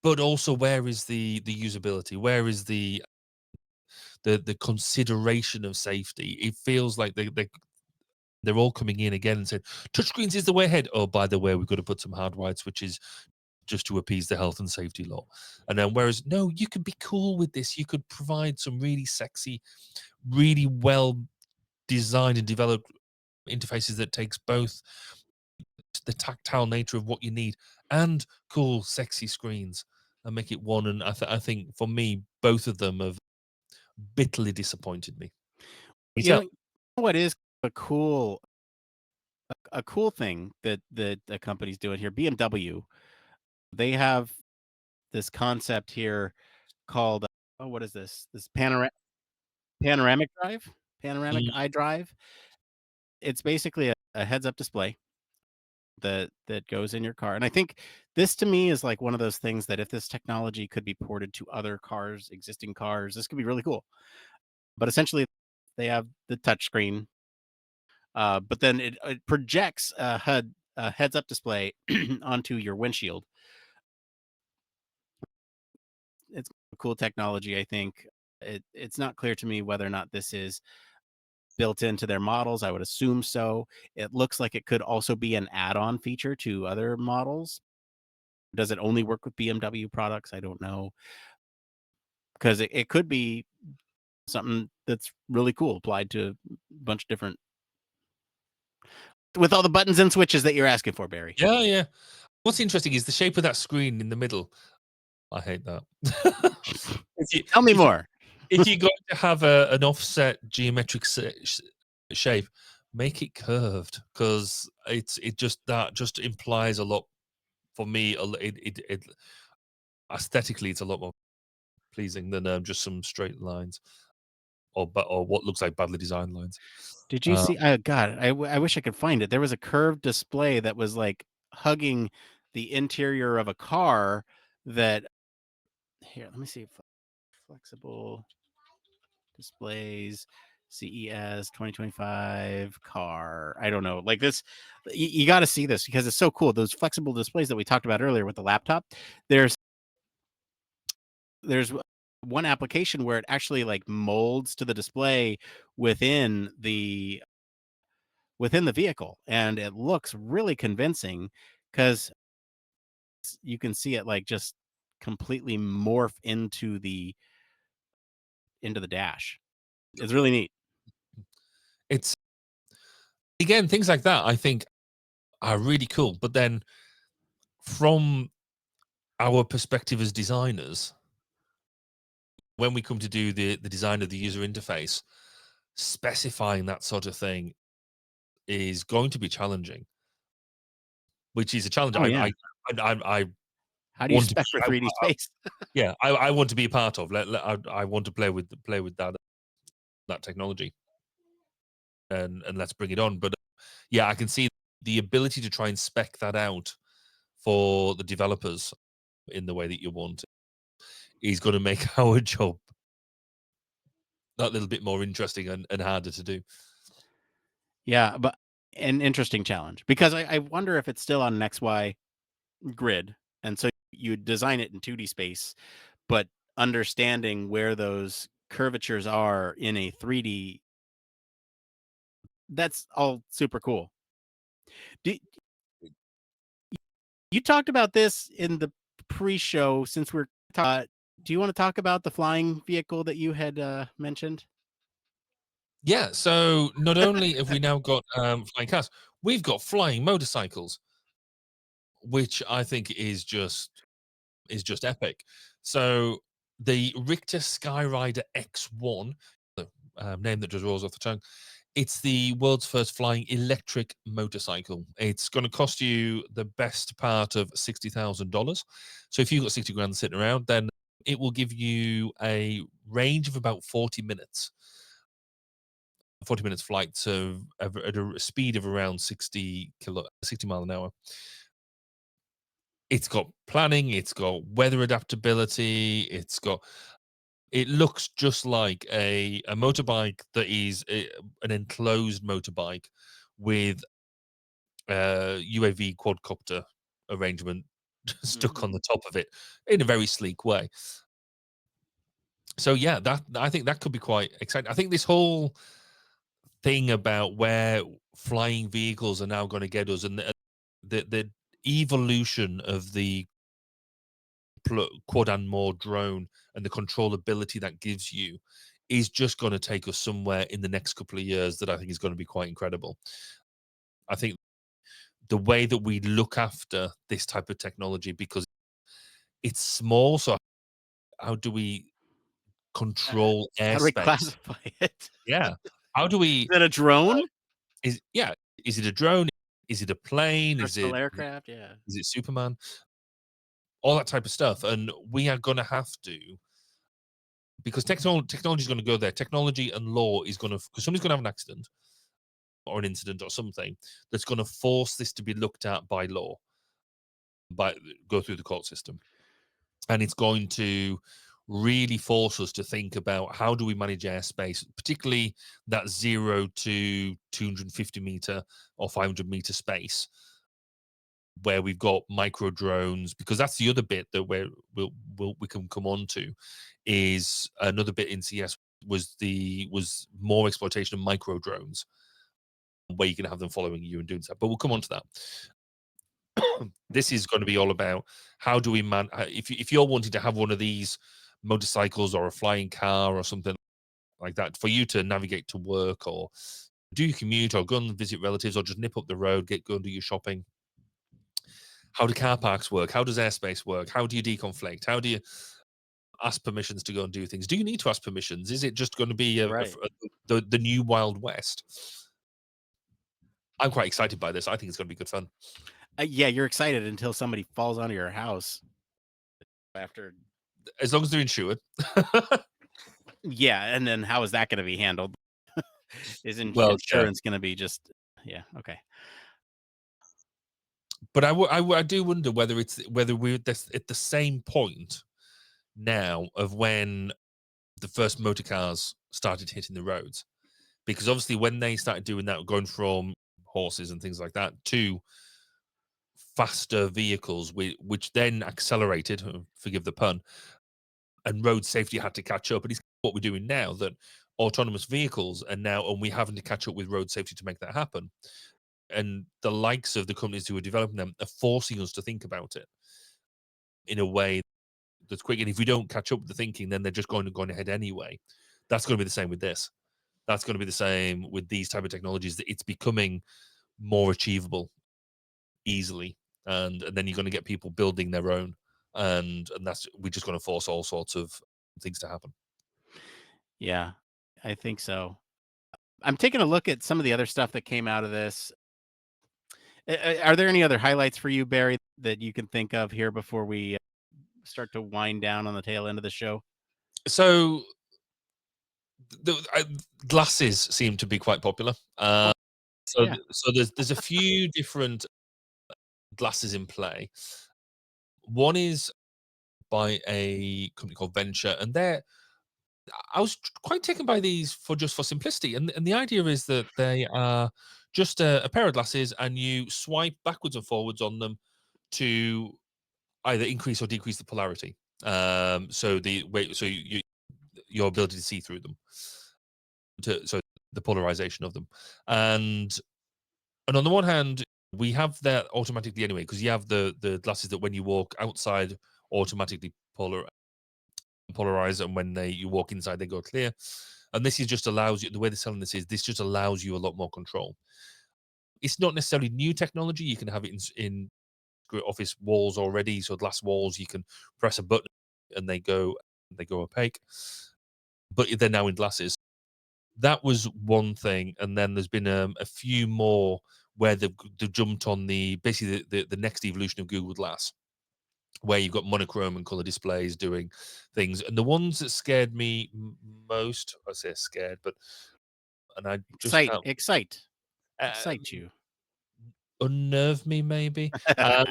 But also, where is the usability? Where is the consideration of safety? It feels like they're all coming in again and saying touchscreens is the way ahead. Oh, by the way, we've got to put some hardwired switches just to appease the health and safety law. And then, whereas no, you could be cool with this. You could provide some really sexy, really well designed and developed interfaces that takes both the tactile nature of what you need and cool, sexy screens and make it one. And I think for me, both of them have bitterly disappointed me. You know, Yourself? what is a cool thing that the company's doing here, BMW, they have this concept here called, oh, what is this? This panoramic drive? Panoramic Mm, iDrive. It's basically a heads-up display that goes in your car, and I think this to me is like one of those things that if this technology could be ported to other cars, existing cars, this could be really cool. But essentially, they have the touchscreen, but then it projects a heads-up display onto your windshield. It's a cool technology, I think. It's not clear to me whether or not this is built into their models. I would assume so. It looks like it could also be an add-on feature to other models. Does it only work with BMW products? I don't know, because it could be something that's really cool applied to a bunch of different with all the buttons and switches that you're asking for, Barry. yeah, yeah. What's interesting is the shape of that screen in the middle. I hate that. If you Tell me if you more. if you're going to have an offset geometric shape, make it curved because it just that just implies a lot for me. It aesthetically, it's a lot more pleasing than just some straight lines or what looks like badly designed lines. Did you Uh, see? God, I wish I could find it. There was a curved display that was like hugging the interior of a car. That here, let me see. Flexible displays, CES 2025 car. I don't know. Like this, you got to see this because it's so cool. Those flexible displays that we talked about earlier with the laptop. There's there's one application where it actually like molds to the display within the within the vehicle, and it looks really convincing because you can see it like just completely morph into the dash. It's really neat. it's again things like that. I think are really cool. But then from our perspective as designers, when we come to do the design of the user interface, specifying that sort of thing is going to be challenging, which is a challenge Oh yeah. I How do you want to be. spec for 3D space? Yeah, I want to be a part of. I want to play with that technology and let's bring it on. But yeah, I can see the ability to try and spec that out for the developers in the way that you want is going to make our job that little bit more interesting and harder to do. Yeah, but an interesting challenge because I wonder if it's still on an XY grid, and so you design it in 2D space, but understanding where those curvatures are in a 3D, that's all super cool. Do, you talked about this in the pre-show since we're do you want to talk about the flying vehicle that you had mentioned? Yeah, so not only have we now got flying cars, we've got flying motorcycles, which I think is just epic. So the Richter Skyrider X1, the name that just rolls off the tongue, it's the world's first flying electric motorcycle. It's going to cost you the best part of $60,000. So if you've got 60 grand sitting around, then it will give you a range of about 40 minutes. 40 minutes flight to at a speed of around 60 mile an hour. It's got planning, it's got weather adaptability, it looks just like a motorbike that is an enclosed motorbike with a UAV quadcopter arrangement stuck on Mhm. the top of it in a very sleek way. So yeah, that I think that could be quite exciting. I think this whole thing about where flying vehicles are now going to get us and the evolution of the quad and more drone and the controllability that gives you is just going to take us somewhere in the next couple of years that I think is going to be quite incredible. I think the way that we look after this type of technology because it's small, so how do we control How do we airspace? classify it? Yeah. How do we, Is that a drone? is yeah, is it a drone? Is it a plane? Personal aircraft? Yeah. Is it Superman? All that type of stuff, and we are gonna have to, because technology is gonna go there. Technology and law is gonna, because somebody's gonna have an accident or an incident or something that's gonna force this to be looked at by law, by go through the court system. And it's going to really force us to think about how do we manage airspace, particularly that 0 to 250-meter or 500-meter space where we've got micro drones, because that's the other bit that we can come on to, is another bit in CS was more exploitation of micro drones where you can have them following you and doing stuff. But we'll come on to that. This is going to be all about how do we if you're wanting to have one of these motorcycles or a flying car or something like that for you to navigate to work or do your commute or go and visit relatives or just nip up the road, go and do your shopping. How do car parks work? How does airspace work? How do you deconflict? How do you ask permissions to go and do things? Do you need to ask permissions? Is it just going to be Right. the new Wild West? I'm quite excited by this. I think it's going to be good fun. Yeah, you're excited until somebody falls onto your house after. As long as they're insured. Yeah, and then how is that gonna be handled? Is Well, yeah. insurance gonna be just yeah, okay. But I do wonder whether we're at the same point now of when the first motor cars started hitting the roads, because obviously when they started doing that, going from horses and things like that to faster vehicles, which then accelerated, forgive the pun, and road safety had to catch up. And it's what we're doing now, that autonomous vehicles are now, and we're having to catch up with road safety to make that happen. And the likes of the companies who are developing them are forcing us to think about it in a way that's quick. And if we don't catch up with the thinking, then they're just going ahead anyway. That's going to be the same with this. That's going to be the same with these type of technologies. That it's becoming more achievable easily, and then you're going to get people building their own, and that's, we're just going to force all sorts of things to happen. Yeah, I think so. I'm taking a look at some of the other stuff that came out of this. Are there any other highlights for you, Barry, that you can think of here before we start to wind down on the tail end of the show? So glasses seem to be quite popular. Oh, yeah. So there's a few different glasses in play. One is by a company called Venture, and I was quite taken by these for just for simplicity, and the idea is that they are just a pair of glasses, and you swipe backwards and forwards on them to either increase or decrease the polarity. So the way, so your ability to see through them, so the polarization of them, and on the one hand, we have that automatically anyway, because you have the glasses that when you walk outside automatically polarize, and when you walk inside they go clear. And this is just allows you, the way they're selling this just allows you a lot more control. It's not necessarily new technology. You can have it in office walls already, so glass walls, you can press a button and they go opaque, but they're now in glasses. That was one thing, and then there's been a few more where they've jumped on the basically the next evolution of Google Glass, where you've got monochrome and color displays doing things. And the ones that scared me most, I say scared, but and I just Excite, can't, excite, excite um, you. unnerve me maybe, are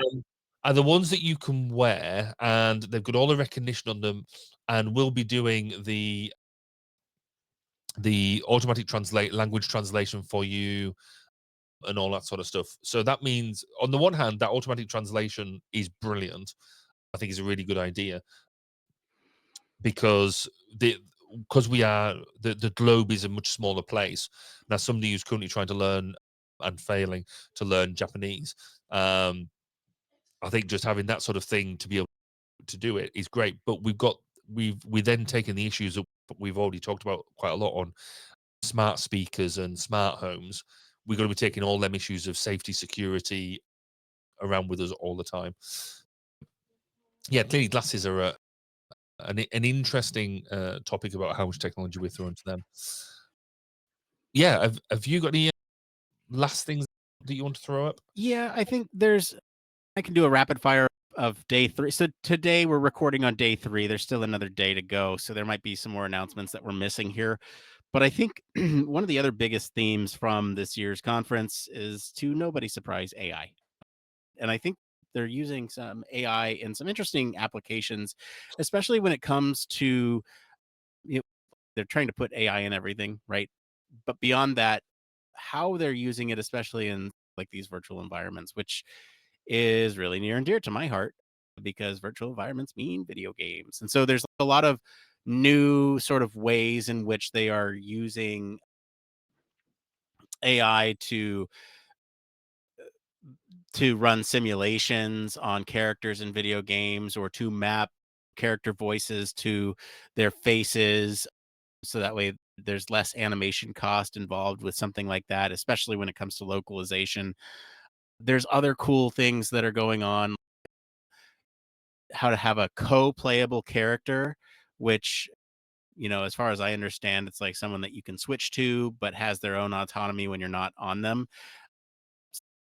the ones that you can wear, and they've got all the recognition on them, and will be doing the automatic translate language translation for you and all that sort of stuff. So that means, on the one hand, that automatic translation is brilliant. I think it's a really good idea, because the globe is a much smaller place. Now, somebody who's currently trying to learn and failing to learn Japanese, I think just having that sort of thing to be able to do it is great. But we then taken the issues that we've already talked about quite a lot on smart speakers and smart homes. We're going to be taking all them issues of safety, security around with us all the time. Yeah, clearly glasses are an interesting topic about how much technology we're throwing to them. Yeah, have you got any last things that you want to throw up? Yeah, I think I can do a rapid fire of day 3. So today we're recording on day 3. There's still another day to go, so there might be some more announcements that we're missing here. But I think one of the other biggest themes from this year's conference is, to nobody's surprise, AI. And I think they're using some AI in some interesting applications, especially when it comes to, you know, they're trying to put AI in everything, right? But beyond that, how they're using it, especially in like these virtual environments, which is really near and dear to my heart because virtual environments mean video games. And so there's a lot of new sort of ways in which they are using AI to run simulations on characters in video games or to map character voices to their faces, so that way there's less animation cost involved with something like that, especially when it comes to localization. There's other cool things that are going on, how to have a co-playable character, which, as far as I understand, it's like someone that you can switch to, but has their own autonomy when you're not on them.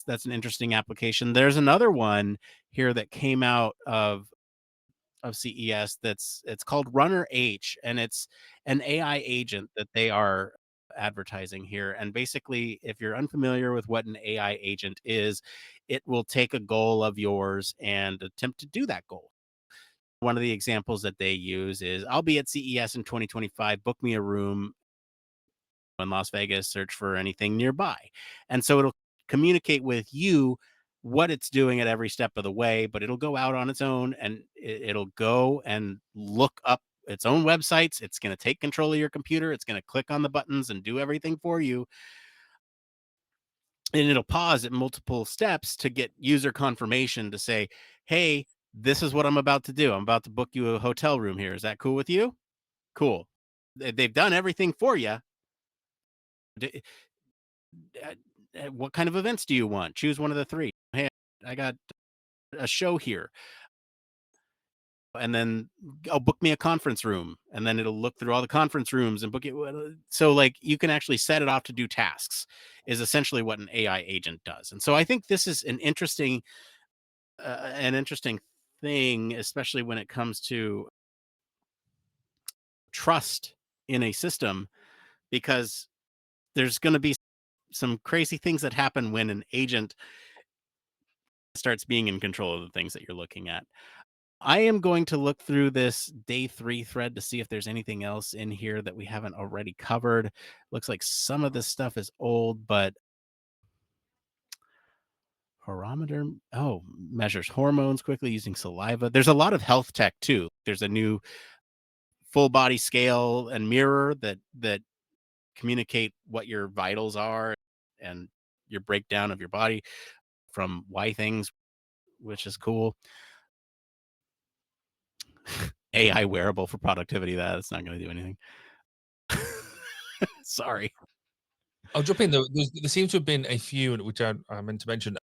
That's an interesting application. There's another one here that came out of CES it's called Runner H, and it's an AI agent that they are advertising here. And basically, if you're unfamiliar with what an AI agent is, it will take a goal of yours and attempt to do that goal. One of the examples that they use is, I'll be at CES in 2025, book me a room in Las Vegas, search for anything nearby. And so it'll communicate with you what it's doing at every step of the way, but it'll go out on its own and it'll go and look up its own websites. It's going to take control of your computer. It's going to click on the buttons and do everything for you. And it'll pause at multiple steps to get user confirmation to say, hey, this is what I'm about to do. I'm about to book you a hotel room here. Is that cool with you? Cool. They've done everything for you. uh, what kind of events do you want? Choose one of the three. Hey, I got a show here. And then, oh, book me a conference room. And then it'll look through all the conference rooms and book it. So, like, you can actually set it off to do tasks, is essentially what an AI agent does. And so I think this is an interesting thing, especially when it comes to trust in a system, because there's going to be some crazy things that happen when an agent starts being in control of the things that you're looking at. I am going to look through this day 3 thread to see if there's anything else in here that we haven't already covered. Looks like some of this stuff is old, but horometer, measures hormones quickly using saliva. There's a lot of health tech too. There's a new full body scale and mirror that communicate what your vitals are and your breakdown of your body from why things, which is cool. AI wearable for productivity. That's not going to do anything. Sorry. I'll jump in though. There seems to have been a few, which I meant to mention,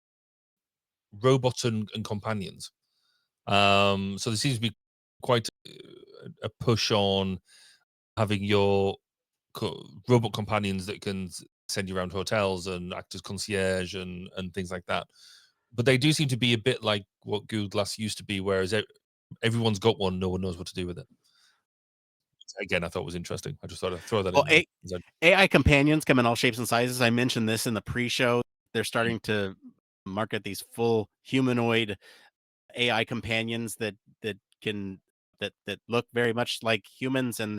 robots and companions. So there seems to be quite a push on having your robot companions that can send you around hotels and act as concierge and things like that. But they do seem to be a bit like what Google Glass used to be, whereas everyone's got one, no one knows what to do with it. Again, I thought was interesting. I just thought I'd throw that Well, in there. AI companions come in all shapes and sizes. I mentioned this in the pre-show. They're starting to market these full humanoid AI companions that can that look very much like humans, and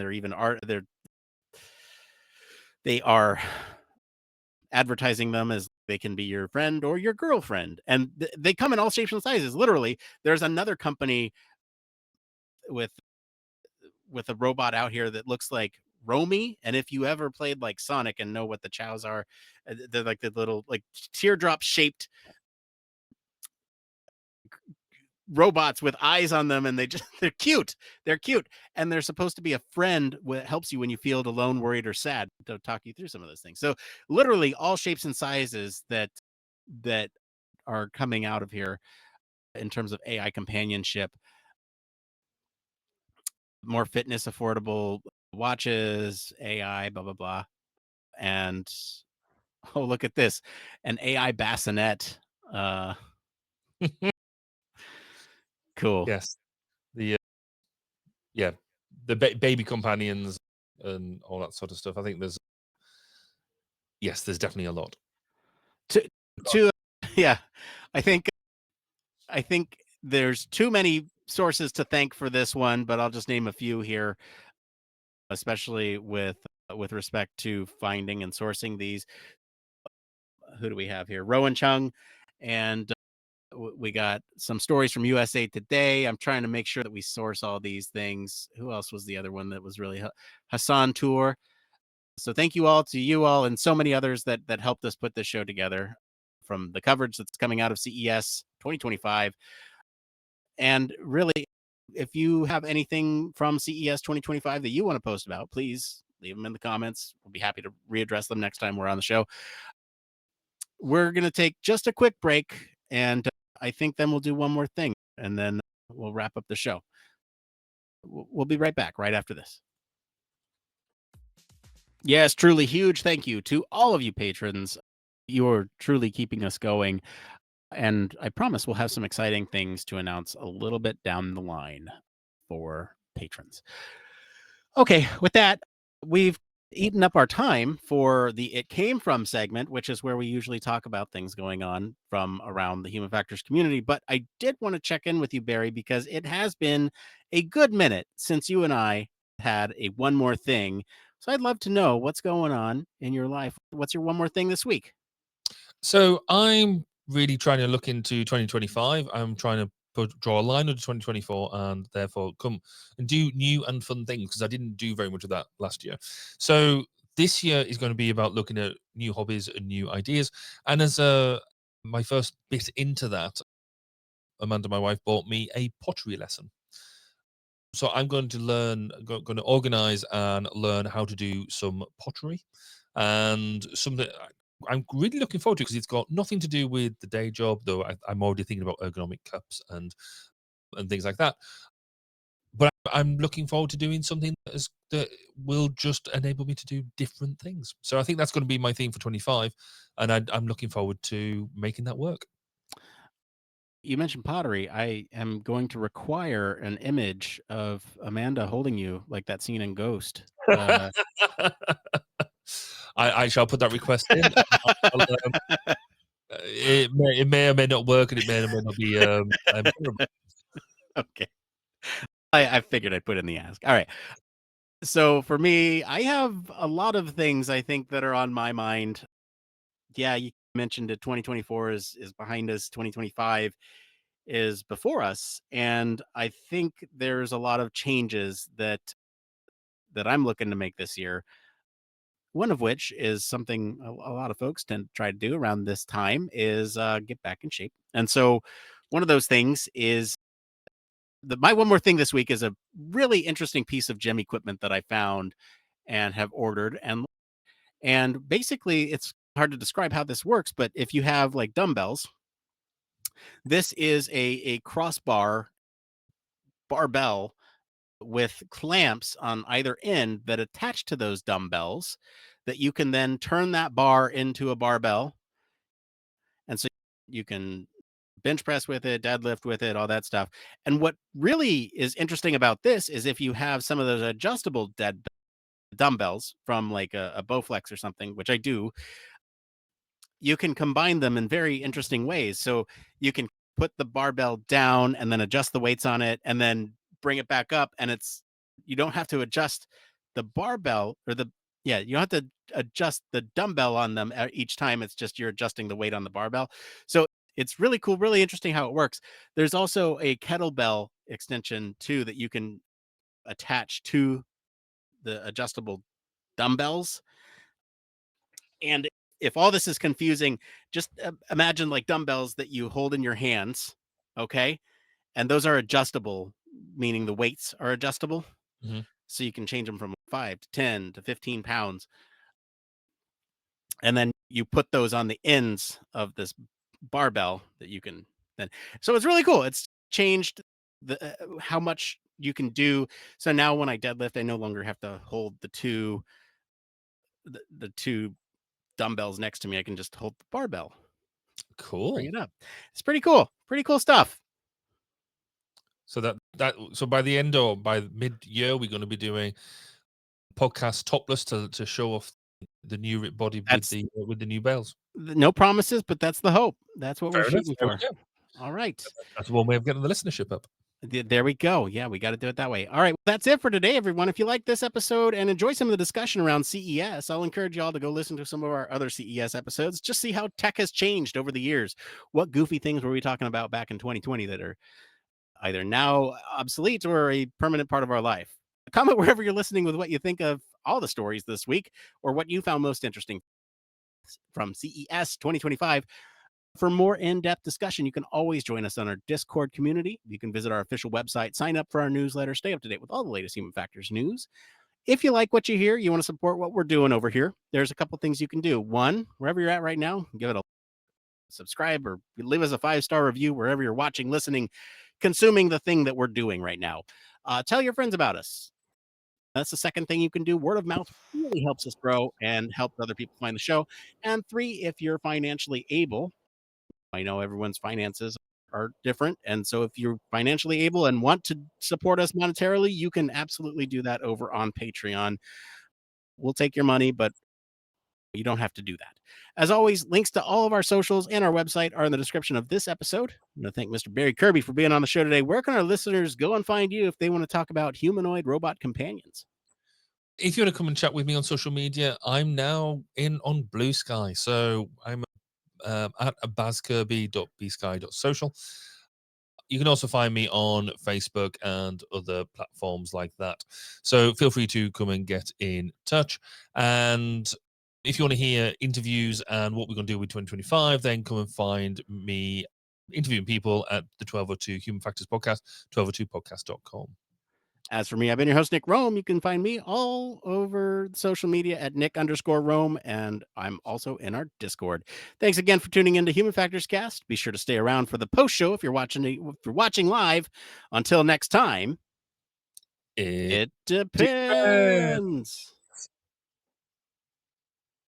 they are advertising them as they can be your friend or your girlfriend, and they come in all shapes and sizes. Literally, there's another company with a robot out here that looks like Romy. And if you ever played like Sonic and know what the chows are, they're like the little like teardrop shaped robots with eyes on them, and they're cute. They're cute, and they're supposed to be a friend that helps you when you feel alone, worried, or sad, to talk you through some of those things. So literally all shapes and sizes that are coming out of here in terms of AI companionship, more fitness affordable watches, AI, blah blah blah. and oh, look at this, an AI bassinet. Uh, cool. Yes. The yeah, the baby companions and all that sort of stuff. I think there's yes, there's definitely a lot. To to yeah, I think I think there's too many sources to thank for this one, but I'll just name a few here, especially with respect to finding and sourcing these. Who do we have here? Rowan Chung, and we got some stories from USA Today. I'm trying to make sure that we source all these things. Who else was the other one that was really Hassan Tour? So thank you all to you all and so many others that helped us put this show together, from the coverage that's coming out of CES 2025. And really, if you have anything from CES 2025 that you want to post about, please leave them in the comments. We'll be happy to readdress them next time we're on the show. We're going to take just a quick break, and I think then we'll do one more thing, and then we'll wrap up the show. We'll be right back right after this. Yes, truly huge thank you to all of you patrons. You're truly keeping us going. And I promise we'll have some exciting things to announce a little bit down the line for patrons. Okay, with that, we've eaten up our time for the It Came From segment, which is where we usually talk about things going on from around the human factors community. But I did want to check in with you, Barry, because it has been a good minute since you and I had a one more thing. So I'd love to know what's going on in your life. What's your one more thing this week? So I'm really trying to look into 2025. I'm trying to draw a line under 2024 and therefore come and do new and fun things because I didn't do very much of that last year. So this year is going to be about looking at new hobbies and new ideas. And as my first bit into that, Amanda, my wife, bought me a pottery lesson. So I'm going to going to organize and learn how to do some pottery and something I'm really looking forward to because it's got nothing to do with the day job, though I'm already thinking about ergonomic cups and things like that. But I'm looking forward to doing something that will just enable me to do different things. So I think that's going to be my theme for 25, and I'm looking forward to making that work. You mentioned pottery. I am going to require an image of Amanda holding you like that scene in Ghost. I shall put that request in. I'll, it may or may not work, and it may or may not be terrible. Okay. I figured I'd put in the ask. All right. So for me, I have a lot of things I think that are on my mind. Yeah, you mentioned it. 2024 is behind us. 2025 is before us, and I think there's a lot of changes that I'm looking to make this year. One of which is something a lot of folks tend to try to do around this time is get back in shape. And so, one of those things is my one more thing this week is a really interesting piece of gym equipment that I found and have ordered. And basically, it's hard to describe how this works, but if you have like dumbbells, this is a crossbar barbell with clamps on either end that attach to those dumbbells that you can then turn that bar into a barbell. And so you can bench press with it, deadlift with it, all that stuff. And what really is interesting about this is if you have some of those adjustable dead dumbbells from like a Bowflex or something, which I do, you can combine them in very interesting ways. So you can put the barbell down and then adjust the weights on it and then bring it back up. And you don't have to adjust the barbell or you don't have to adjust the dumbbell on them each time. It's just you're adjusting the weight on the barbell. So it's really cool, really interesting how it works. There's also a kettlebell extension too that you can attach to the adjustable dumbbells. And if all this is confusing, just imagine like dumbbells that you hold in your hands, okay? And those are adjustable, meaning the weights are adjustable. Mhm. So you can change them from 5 to 10 to 15 pounds. And then you put those on the ends of this barbell that you can then. So it's really cool. It's changed how much you can do. So now when I deadlift, I no longer have to hold the two dumbbells next to me. I can just hold the barbell, bring Cool. it up. It's pretty cool. Pretty cool stuff. So so by the end or by mid-year, we're going to be doing podcast topless to show off the new ripped body That's with the new bells. no promises, but that's the hope. That's what we're Fair enough. shooting There for. we go. All right. That's one way of getting the listenership up. There we go. Yeah, we got to do it that way. All right. That's it for today, everyone. If you like this episode and enjoy some of the discussion around CES, I'll encourage y'all to go listen to some of our other CES episodes. Just see how tech has changed over the years. What goofy things were we talking about back in 2020 that are either now obsolete or a permanent part of our life? Comment wherever you're listening with what you think of all the stories this week or what you found most interesting from CES 2025. For more in-depth discussion, you can always join us on our Discord community. You can visit our official website, sign up for our newsletter, stay up to date with all the latest Human Factors news. If you like what you hear, you want to support what we're doing over here, there's a couple things you can do. One, wherever you're at right now, give it a subscribe or leave us a 5-star review wherever you're watching, listening, consuming the thing that we're doing right now. Tell your friends about us. That's the second thing you can do. Word of mouth really helps us grow and helps other people find the show. And three, if you're financially able, I know everyone's finances are different. And so if you're financially able and want to support us monetarily, you can absolutely do that over on Patreon. We'll take your money, but you don't have to do that. As always, links to all of our socials and our website are in the description of this episode. I'm going to thank Mr. Barry Kirby for being on the show today. Where can our listeners go and find you if they want to talk about humanoid robot companions? If you want to come and chat with me on social media, I'm now in on Blue Sky. So I'm at bazkirby.bsky.social. You can also find me on Facebook and other platforms like that. So feel free to come and get in touch. And if you want to hear interviews and what we're going to do with 2025, then come and find me interviewing people at the 1202 Human Factors Podcast, 1202podcast.com. As for me, I've been your host, Nick Rome. You can find me all over social media at Nick_Rome, and I'm also in our Discord. Thanks again for tuning in to Human Factors Cast. Be sure to stay around for the post show if you're watching live. Until next time, It it depends. depends.